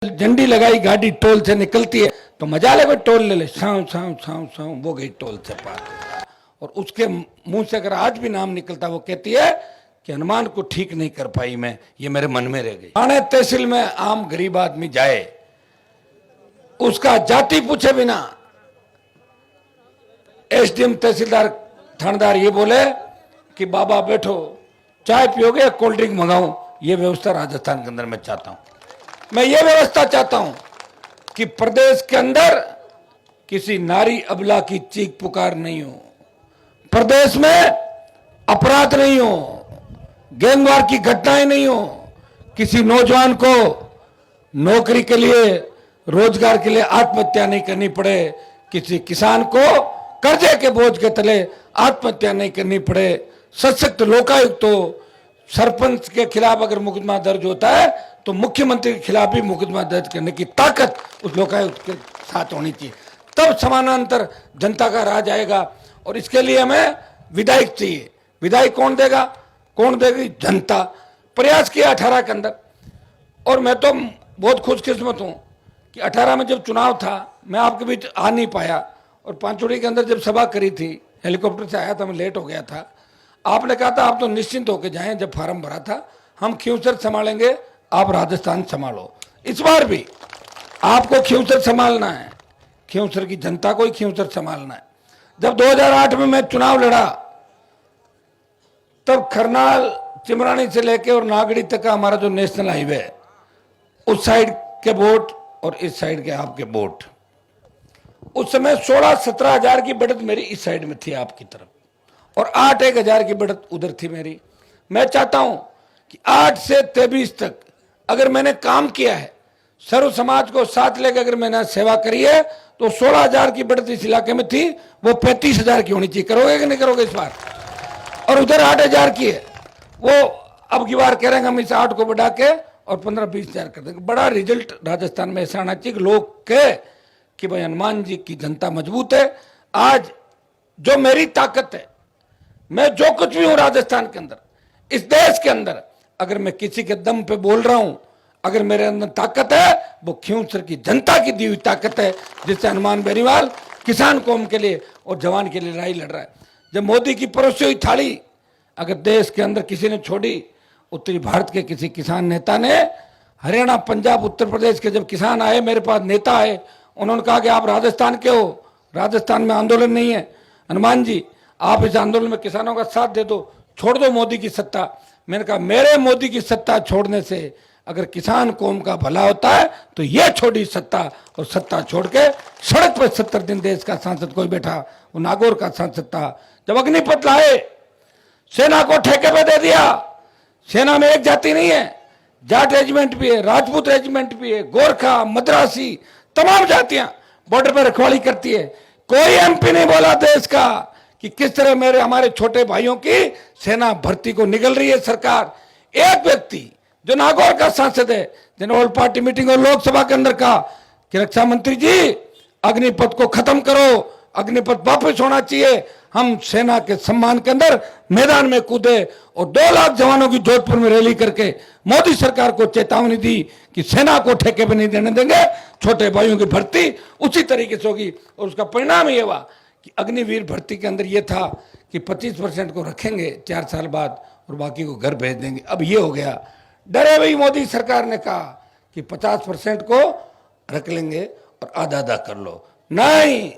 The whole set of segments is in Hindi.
झंडी लगाई, गाड़ी टोल से निकलती है तो मजा ले, कोई टोल ले ले, साव साव साव साव, वो गई टोल से पार। और उसके मुंह से अगर आज भी नाम निकलता, वो कहती है कि हनुमान को ठीक नहीं कर पाई मैं, ये मेरे मन में रह गई। थाने तहसील में आम गरीब आदमी जाए, उसका जाति पूछे बिना एसडीएम तहसीलदार थानेदार ये बोले कि बाबा बैठो, चाय पियोगे या कोल्ड ड्रिंक मंगाऊं, ये व्यवस्था राजस्थान के अंदर मैं चाहता हूं। मैं ये व्यवस्था चाहता हूं कि प्रदेश के अंदर किसी नारी अबला की चीख पुकार नहीं हो, प्रदेश में अपराध नहीं हो, गैंगवार की घटनाएं नहीं हो, किसी नौजवान को नौकरी के लिए, रोजगार के लिए आत्महत्या नहीं करनी पड़े, किसी किसान को कर्जे के बोझ के तले आत्महत्या नहीं करनी पड़े, सशक्त लोकायुक्त हो, सरपंच के खिलाफ अगर मुकदमा दर्ज होता है तो मुख्यमंत्री के खिलाफ भी मुकदमा दर्ज करने की ताकत उस लोकायुक्त के साथ होनी चाहिए, तब समानांतर जनता का राज आएगा। और इसके लिए हमें विधायक चाहिए। विधायक कौन देगा? कौन देगी? जनता। प्रयास किया 18 के अंदर, और मैं तो बहुत खुशकिस्मत हूं कि 18 में जब चुनाव था मैं आपके बीच आ नहीं पाया, और पांचोड़ी के अंदर जब सभा करी थी, हेलीकॉप्टर से आया था, मैं लेट हो गया था। आपने कहा था आप तो निश्चिंत होकर जाएं, जब फार्म भरा था, हम खींवसर संभालेंगे, आप राजस्थान संभालो। इस बार भी आपको खींवसर संभालना है, खींवसर की जनता को ही खींवसर संभालना है। जब 2008 में मैं चुनाव लड़ा, तब खरनाल चिमरानी से लेके और नागड़ी तक का हमारा जो नेशनल हाईवे है, उस साइड के वोट और इस साइड के आपके वोट, उस समय 16-17 हजार की बढ़त मेरी इस साइड में थी आपकी तरफ, और 8-1 हजार की बढ़त उधर थी मेरी। मैं चाहता हूं कि 8 से 23 तक अगर मैंने काम किया है, सर्व समाज को साथ लेकर अगर मैंने सेवा करी है, तो 16 हजार की बढ़त इस इलाके में थी, वो 35 हजार की होनी चाहिए। करोगे कि नहीं करोगे इस बार? और उधर 8 हजार की है, वो अब की बार कह रहे हैं हम इस 8 को बढ़ा के और 15-20 हजार कर देंगे। बड़ा रिजल्ट राजस्थान में ऐसा आना चाहिए कि लोग कहे कि भाई हनुमान जी की जनता मजबूत है। आज जो मेरी ताकत है, मैं जो कुछ भी हूं राजस्थान के अंदर, इस देश के अंदर, अगर मैं किसी के दम पे बोल रहा हूं, अगर मेरे अंदर ताकत है, वो खींवसर की जनता की दी हुई ताकत है, जिससे हनुमान बेनीवाल किसान कौम के लिए और जवान के लिए लड़ाई लड़ रहा है। जब मोदी की परोसी हुई थाली अगर देश के अंदर किसी ने छोड़ी, उत्तरी भारत के किसी किसान नेता ने, हरियाणा, पंजाब, उत्तर प्रदेश के जब किसान आए मेरे पास, नेता आए, उन्होंने कहा कि आप राजस्थान के हो, राजस्थान में आंदोलन नहीं है, हनुमान जी आप इस आंदोलन में किसानों का साथ दे दो, छोड़ दो मोदी की सत्ता। मैंने कहा मेरे मोदी की सत्ता छोड़ने से अगर किसान कौम का भला होता है तो ये छोड़ी सत्ता, और सत्ता छोड़ के सड़क पर 70 दिन देश का सांसद कोई बैठा, वो नागौर का सांसद था। जब अग्निपथ लाए, सेना को ठेके पे दे दिया। सेना में एक जाति नहीं है, जाट रेजिमेंट भी है, राजपूत रेजिमेंट भी है, गोरखा, मद्रासी, तमाम जातियां बॉर्डर पर रखवाली करती है। कोई एमपी नहीं बोला देश का कि किस तरह मेरे हमारे छोटे भाइयों की सेना भर्ती को निगल रही है सरकार। एक व्यक्ति जो नागौर का सांसद है, जिन्होंने ऑल पार्टी मीटिंग और लोकसभा के अंदर कहा कि रक्षा मंत्री जी अग्निपथ को खत्म करो, अग्निपथ वापस होना चाहिए, हम सेना के सम्मान के अंदर मैदान में कूदे और 2 लाख जवानों की जोधपुर में रैली करके मोदी सरकार को चेतावनी दी कि सेना को ठेके पे नहीं देने देंगे, छोटे भाइयों की भर्ती उसी तरीके से होगी। और उसका परिणाम ये हुआ कि अग्निवीर भर्ती के अंदर ये था कि 25% को रखेंगे 4 साल बाद और बाकी को घर भेज देंगे। अब ये हो गया, डरे हुई मोदी सरकार ने कहा कि 50% को रख लेंगे और आधा कर लो। नहीं,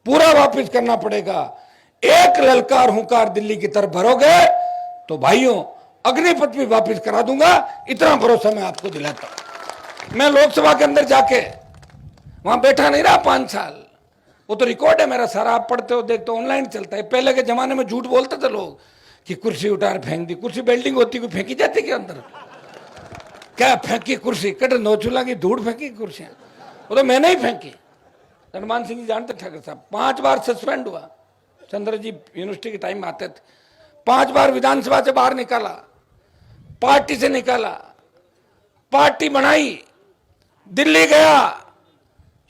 पूरा वापस करना पड़ेगा। एक ललकार हुंकार दिल्ली की तरफ भरोगे तो भाइयों अग्निपथ भी वापस करा दूंगा, इतना भरोसा मैं आपको दिलाता हूं। मैं लोकसभा के अंदर जाके वहां बैठा नहीं रहा 5 साल, वो तो रिकॉर्ड है मेरा सारा, आप पढ़ते हो, देखते हो, ऑनलाइन चलता है। पहले के जमाने में झूठ बोलते थे लोग कि कुर्सी उतार फेंक दी, कुर्सी बिल्डिंग होती कोई फेंकी जाती के अंदर, क्या फेंकी कुर्सी, कट नोचुला की धूड़ फेंकी कुर्सियां, वो तो मैंने ही फेंकी। हनुमान सिंह जी जानते ठाकर साहब, 5 बार सस्पेंड हुआ, चंद्र जी यूनिवर्सिटी के टाइम में आते थे, 5 बार विधानसभा से बाहर निकाला, पार्टी से निकाला, पार्टी बनाई, दिल्ली गया,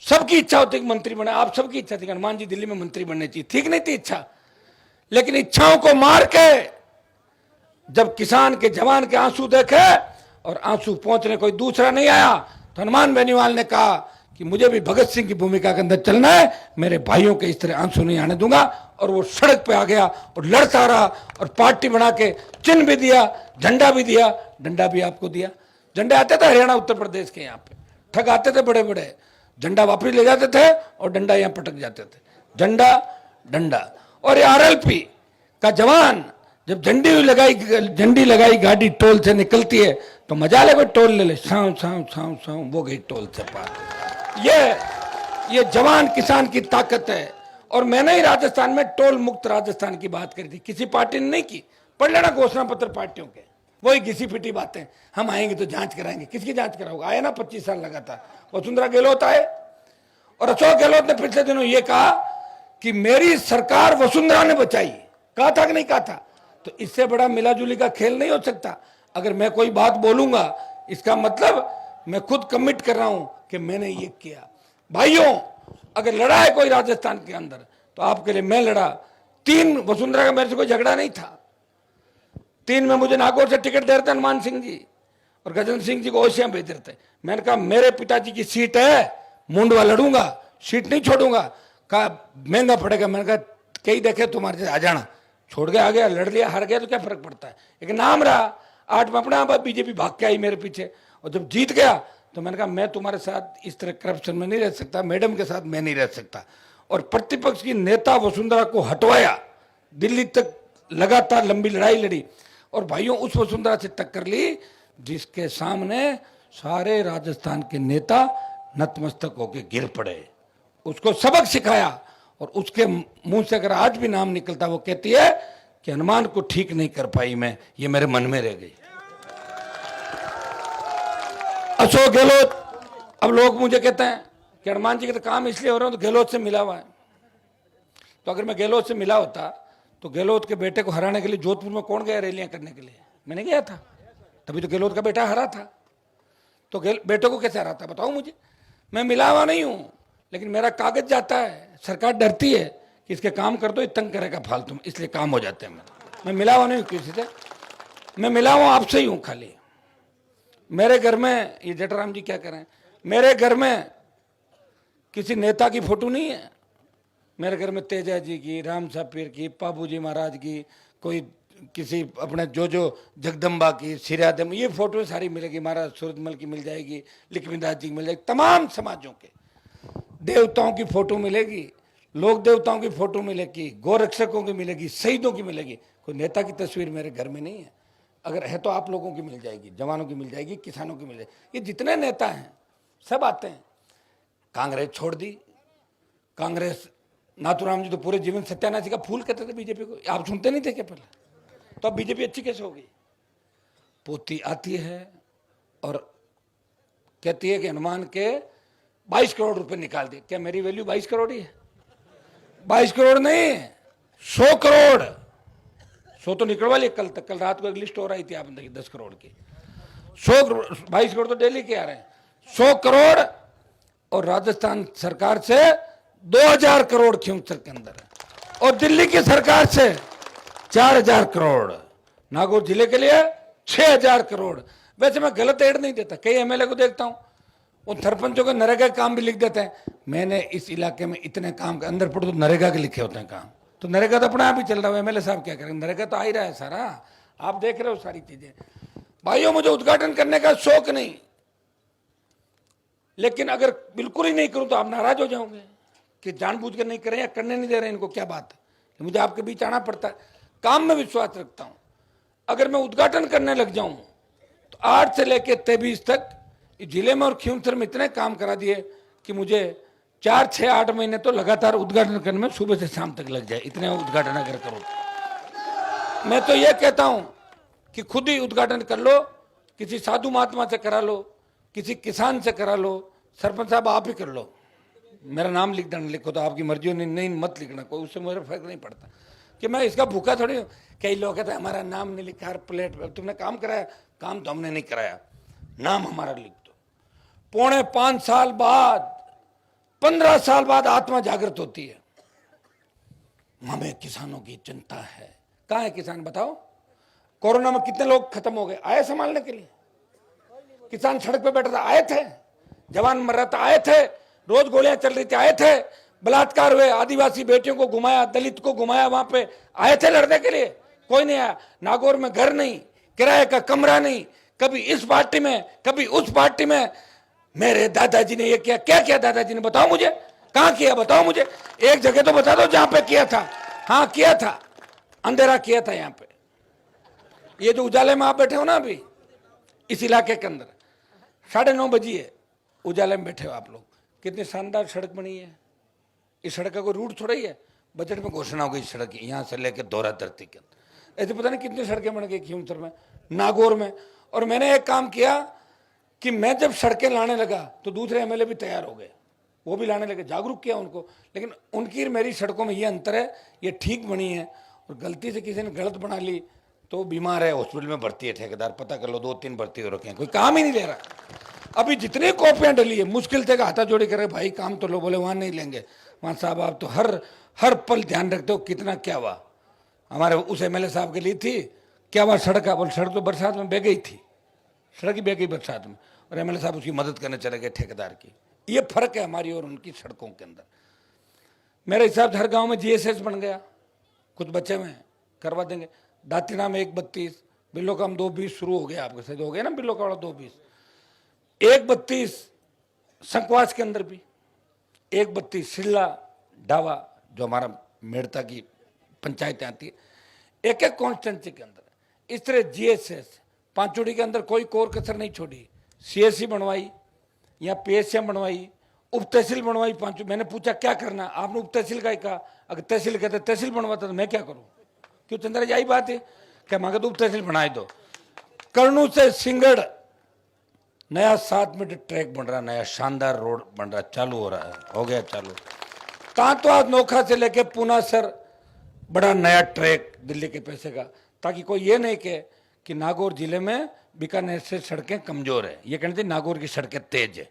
सबकी इच्छा होती कि मंत्री बने, आप सबकी इच्छा थी हनुमान जी दिल्ली में मंत्री बनने चाहिए, ठीक नहीं थी इच्छा, लेकिन इच्छाओं को मार के जब किसान के जवान के आंसू देखे और आंसू पहुंचने कोई दूसरा नहीं आया, तो हनुमान बेनीवाल ने कहा कि मुझे भी भगत सिंह की भूमिका के अंदर चलना है, मेरे भाइयों के इस तरह आंसू नहीं आने दूंगा। और वो सड़क पे आ गया और लड़ता रहा और पार्टी बना के चिन्ह भी दिया, झंडा भी दिया, डंडा भी आपको दिया। झंडे आते थे हरियाणा उत्तर प्रदेश के, यहाँ पे ठग आते थे बड़े बड़े, झंडा वापस ले जाते थे और डंडा यहाँ पटक जाते थे, झंडा डंडा। और ये आरएलपी का जवान जब झंडी लगाई गाड़ी टोल से निकलती है तो मजा ले, टोल ले ले, साव साव साव साव, वो गई टोल से पार। ये जवान किसान की ताकत है। और मैंने ही राजस्थान में टोल मुक्त राजस्थान की बात करी थी, किसी पार्टी ने नहीं की। पढ़ लेना घोषणा पत्र पार्टियों के, वही घिसी पिटी बातें, हम आएंगे तो जांच कराएंगे। किसकी जांच कराओगे? आया ना 25 साल लगा था। वसुंधरा गहलोत आए और अशोक गहलोत ने पिछले दिनों ये कहा कि मेरी सरकार वसुंधरा ने बचाई। कहा था कि नहीं कहा था? तो इससे बड़ा मिलाजुली का खेल नहीं हो सकता। अगर मैं कोई बात बोलूंगा इसका मतलब मैं खुद कमिट कर रहा हूं कि मैंने ये किया। भाइयों, अगर लड़ा है कोई राजस्थान के अंदर तो आपके लिए मैं लड़ा। 3 वसुंधरा का मेरे से कोई झगड़ा नहीं था। 3 में मुझे नागौर से टिकट दे रहे थे हनुमान सिंह जी और गजेंद्र सिंह जी को ओसियां भेज रहे थे। मैंने कहा मेरे पिताजी की सीट है, मुंडवा लड़ूंगा, सीट नहीं छोड़ूंगा। कहा महंगा पड़ेगा। मैंने कहा कई देखे तुम्हारे से आ जाना, छोड़ के आ गया, लड़ लिया, हार गया तो क्या फर्क पड़ता है। एक नाम रहा। 8 में अपना बीजेपी भाग के आई मेरे पीछे, और जब जीत गया तो मैंने कहा मैं तुम्हारे साथ इस तरह करप्शन में नहीं रह सकता, मैडम के साथ मैं नहीं रह सकता। और प्रतिपक्ष की नेता वसुंधरा को हटवाया, दिल्ली तक लगातार लंबी लड़ाई लड़ी और भाइयों उस वसुंधरा से टक्कर ली जिसके सामने सारे राजस्थान के नेता नतमस्तक होकर गिर पड़े। उसको सबक सिखाया और उसके मुंह से अगर आज भी नाम निकलता, वो कहती है कि हनुमान को ठीक नहीं कर पाई मैं, ये मेरे मन में रह गई। अशोक गहलोत, अब लोग मुझे कहते हैं कि हनुमान जी के तो काम इसलिए हो रहे हो तो गहलोत से मिला हुआ है। तो अगर मैं गहलोत से मिला होता तो गहलोत के बेटे को हराने के लिए जोधपुर में कौन गया रैलियां करने के लिए? मैंने गया था, तभी तो गहलोत का बेटा हरा था। तो बेटे को कैसे हराता बताओ मुझे? मैं मिला हुआ नहीं हूं, लेकिन मेरा कागज जाता है। सरकार डरती है कि इसके काम कर दो, ये तंग करेगा फालतू में, इसलिए काम हो जाते हैं। मैं मिला हुआ नहीं हूं किसी से, मैं मिला हुआ आपसे ही हूं खाली। मेरे घर में, ये जटराम जी क्या करें, मेरे घर में किसी नेता की फोटो नहीं है। मेरे घर में तेजा जी की, राम साहब पीर की, पाबू जी महाराज की, कोई किसी अपने जो जगदम्बा की, सिरादम, ये फोटो सारी मिलेगी। महाराज सूरजमल की मिल जाएगी, लक्ष्मीदास जी की मिल जाएगी, तमाम समाजों के देवताओं की फोटो मिलेगी, लोक देवताओं की फोटो मिलेगी, गोरक्षकों की मिलेगी, शहीदों की मिलेगी। कोई नेता की तस्वीर मेरे घर में नहीं है। अगर है तो आप लोगों की मिल जाएगी, जवानों की मिल जाएगी, किसानों की मिल जाएगी। ये जितने नेता हैं सब आते हैं। कांग्रेस छोड़ दी। कांग्रेस, नाथूराम जी तो पूरे जीवन सत्यानाशी का फूल कहते थे बीजेपी को, आप सुनते नहीं थे क्या पहले? तो अब बीजेपी अच्छी कैसे हो गई? पोती आती है और कहती है कि हनुमान के 22 करोड़ रुपए निकाल दिए। क्या मेरी वैल्यू 22 करोड़ ही है? 22 करोड़ नहीं, 100 करोड़। 100 तो निकलवा लिया कल तक। कल रात को एक लिस्ट हो रही थी आप 10 करोड़ की। 100 करोड़, 22 करोड़ तो डेली के आ रहे हैं। 100 करोड़ और राजस्थान सरकार से 2000 करोड़ खींवसर के अंदर है, और दिल्ली की सरकार से 4000 करोड़, नागौर जिले के लिए 6000 करोड़। वैसे मैं गलत एड नहीं देता, कई एमएलए को देखता हूं उन सरपंचों के नरेगा के काम भी लिख देते हैं। मैंने इस इलाके में इतने काम के अंदर पढ़ो तो नरेगा के लिखे होते हैं काम, तो नरेगा तो अपने आप ही चल रहा है। एमएलए साहब क्या करेंगे? नरेगा तो आ ही रहा है सारा, आप देख रहे हो सारी चीजें। भाइयों, मुझे उद्घाटन करने का शौक नहीं, लेकिन अगर बिल्कुल ही नहीं करूं तो आप नाराज हो जाओगे कि जानबूझ कर नहीं करें या करने नहीं दे रहे इनको, क्या बात है। मुझे आपके बीच आना पड़ता है, काम में विश्वास रखता हूं। अगर मैं उद्घाटन करने लग जाऊं तो 8 से लेकर 23 तक जिले में और खींवसर में इतने काम करा दिए कि मुझे 4, 6, 8 महीने तो लगातार उद्घाटन करने में सुबह से शाम तक लग जाए, इतने उद्घाटन अगर करो। मैं तो ये कहता हूं कि खुद ही उद्घाटन कर लो, किसी साधु महात्मा से करा लो, किसी किसान से करा लो, सरपंच साहब आप ही कर लो, मेरा नाम लिख देना, लिखो तो आपकी मर्जी हो, नहीं मत लिखना, कोई उससे मेरा फर्क नहीं पड़ता कि मैं इसका भूखा थोड़ी हूँ। कई लोग कहते हैं हमारा नाम नहीं लिखा है प्लेट पर, तुमने काम कराया? काम तो हमने नहीं कराया, नाम हमारा लिख दो। 4.5 साल बाद, 15 साल बाद आत्मा जागृत होती है। हमें किसानों की चिंता है। कहाँ है किसान बताओ? कोरोना में कितने लोग खत्म हो गए? आए संभालने के लिए? किसान सड़क पे बैठा था, आए थे? जवान मर रहा था, आए थे, रोज गोलियां चल रही थी, आए थे, बलात्कार हुए, आदिवासी बेटियों को घुमाया, दलित को घुमाया, वहां पे आए थे लड़ने के लिए, कोई नहीं आया। नागौर में घर नहीं, किराए का कमरा नहीं, कभी इस पार्टी में कभी उस पार्टी में। मेरे दादाजी ने ये किया, क्या किया दादाजी ने, बताओ मुझे, कहां किया बताओ मुझे, एक जगह तो बता दो जहां पे किया था। हाँ किया था, अंधेरा किया था यहाँ पे। ये जो उजाले में आप बैठे हो ना अभी इस इलाके के अंदर, 9:30 बजी है, उजाले में बैठे हो आप लोग, कितनी शानदार सड़क बनी है। इस सड़क का कोई रूट थोड़ा ही है, बजट में घोषणा हो गई सड़क की, यहाँ से लेकर दोहरा धरती के अंदर। ऐसे पता नहीं कितनी सड़कें बन गई खीमसर में, नागौर में। और मैंने एक काम किया कि मैं जब सड़कें लाने लगा तो दूसरे एमएलए भी तैयार हो गए, वो भी लाने लगे, जागरूक किया उनको। लेकिन उनकी मेरी सड़कों में ये अंतर है, ये ठीक बनी है, और गलती से किसी ने गलत बना ली तो बीमार है, हॉस्पिटल में भर्ती है, ठेकेदार पता कर लो, 2-3 भर्ती हो रखे हैं, कोई काम ही नहीं ले रहा। अभी जितनी कॉपियां डली है, मुश्किल से हाथा जोड़ी करे, भाई काम तो लो, बोले वहां नहीं लेंगे। वहां साहब आप तो हर पल ध्यान रखते हो कितना क्या हुआ। हमारे उस एमएलए साहब के लिए थी, क्या हुआ सड़क का, बोल सड़क तो बरसात में बह गई थी, सड़क ही बह गई बरसात में, और एमएलए साहब उसकी मदद करने चले गए ठेकेदार की। ये फर्क है हमारी और उनकी सड़कों के अंदर। मेरे हिसाब से हर गांव में जीएसएस बन गया, कुछ बच्चे में करवा देंगे। दाती नाम 132, बिल्लो का हम 220 शुरू हो गया, आपके साथ हो गया ना बिल्लो का वाला 220, 132 संकवास के अंदर भी, 132 सिल्ला डावा जो हमारा मेड़ता की पंचायतें आती है, एक एक कॉन्स्टेंसी के अंदर इस तरह जीएसएस। पांचोड़ी के अंदर कोई कोर कसर नहीं छोड़ी, सीएससी बनवाई या पीएसएम बनवाई, उप तहसील बनवाई पांचों। मैंने पूछा क्या करना, आपने उप तहसील का ही कहा, अगर तहसील कहते तहसील बनवाता तो मैं क्या करूं, क्यों चंद्रा जी, यही बात है क्या, मांगे तो उप तहसील बनाए दो। कर्नूल से सिंगड़ नया 7 मीटर ट्रैक बन रहा, नया शानदार रोड बन रहा, चालू हो रहा है, हो गया चालू। तांतवाद नोखा से लेके पूना सर बड़ा नया ट्रैक दिल्ली के पैसे का, ताकि कोई ये नहीं कहे कि नागौर जिले में बीकानेर से सड़कें कमजोर है, ये कहते नागौर की सड़कें तेज है।